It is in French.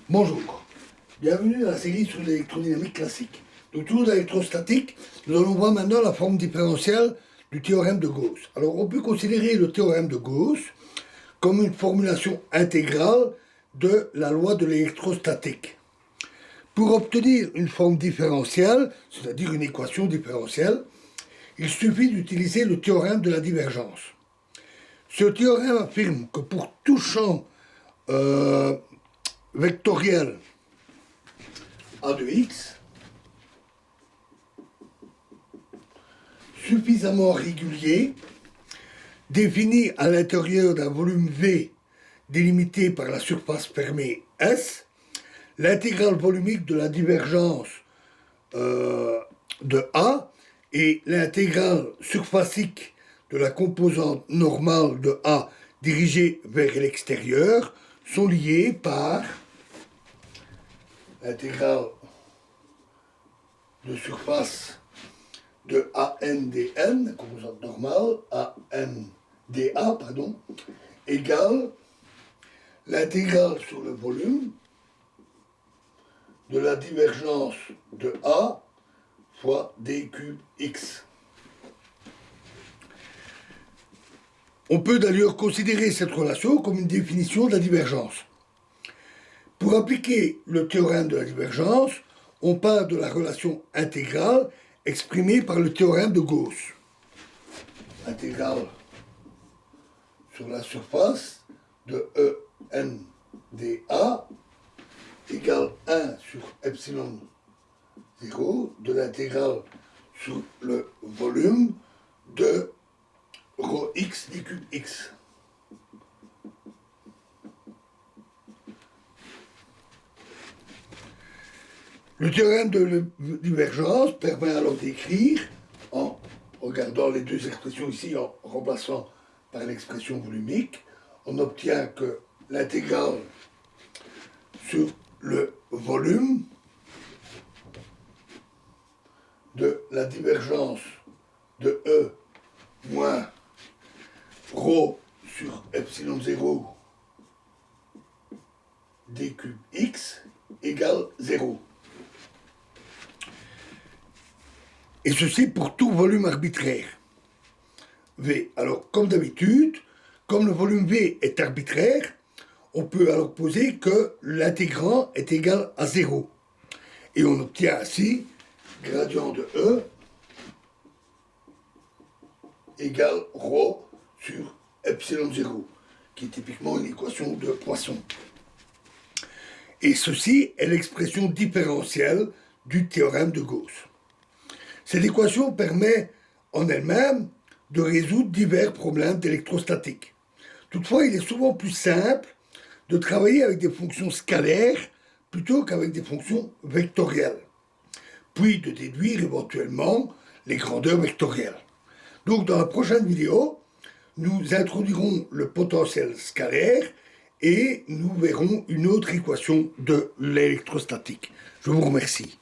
Bonjour, bienvenue dans la série sur l'électrodynamique classique. Autour de l'électrostatique, nous allons voir maintenant la forme différentielle du théorème de Gauss. Alors on peut considérer le théorème de Gauss comme une formulation intégrale de la loi de l'électrostatique. Pour obtenir une forme différentielle, c'est-à-dire une équation différentielle, il suffit d'utiliser le théorème de la divergence. Ce théorème affirme que pour tout champ vectoriel A de x suffisamment régulier, défini à l'intérieur d'un volume V délimité par la surface fermée S, l'intégrale volumique de la divergence de A et l'intégrale surfacique de la composante normale de A dirigée vers l'extérieur sont liées par l'intégrale de surface de ANdN, la composante normale, ANdA, égale l'intégrale sur le volume de la divergence de A fois d cube x. On peut d'ailleurs considérer cette relation comme une définition de la divergence. Pour appliquer le théorème de la divergence, on part de la relation intégrale exprimée par le théorème de Gauss. Intégrale sur la surface de ENdA égale 1 sur epsilon 0 de l'intégrale sur le volume de rho x d cube x. Le théorème de divergence permet alors d'écrire, en regardant les deux expressions ici, en remplaçant par l'expression volumique, on obtient que l'intégrale sur le volume de la divergence de E moins rho sur epsilon 0 d cube x égale 0. Et ceci pour tout volume arbitraire. V. Alors, comme d'habitude, comme le volume V est arbitraire, on peut alors poser que l'intégrand est égal à 0. Et on obtient ainsi gradient de E égale rho sur epsilon 0, qui est typiquement une équation de Poisson. Et ceci est l'expression différentielle du théorème de Gauss. Cette équation permet en elle-même de résoudre divers problèmes d'électrostatique. Toutefois, il est souvent plus simple de travailler avec des fonctions scalaires plutôt qu'avec des fonctions vectorielles, puis de déduire éventuellement les grandeurs vectorielles. Donc dans la prochaine vidéo, nous introduirons le potentiel scalaire et nous verrons une autre équation de l'électrostatique. Je vous remercie.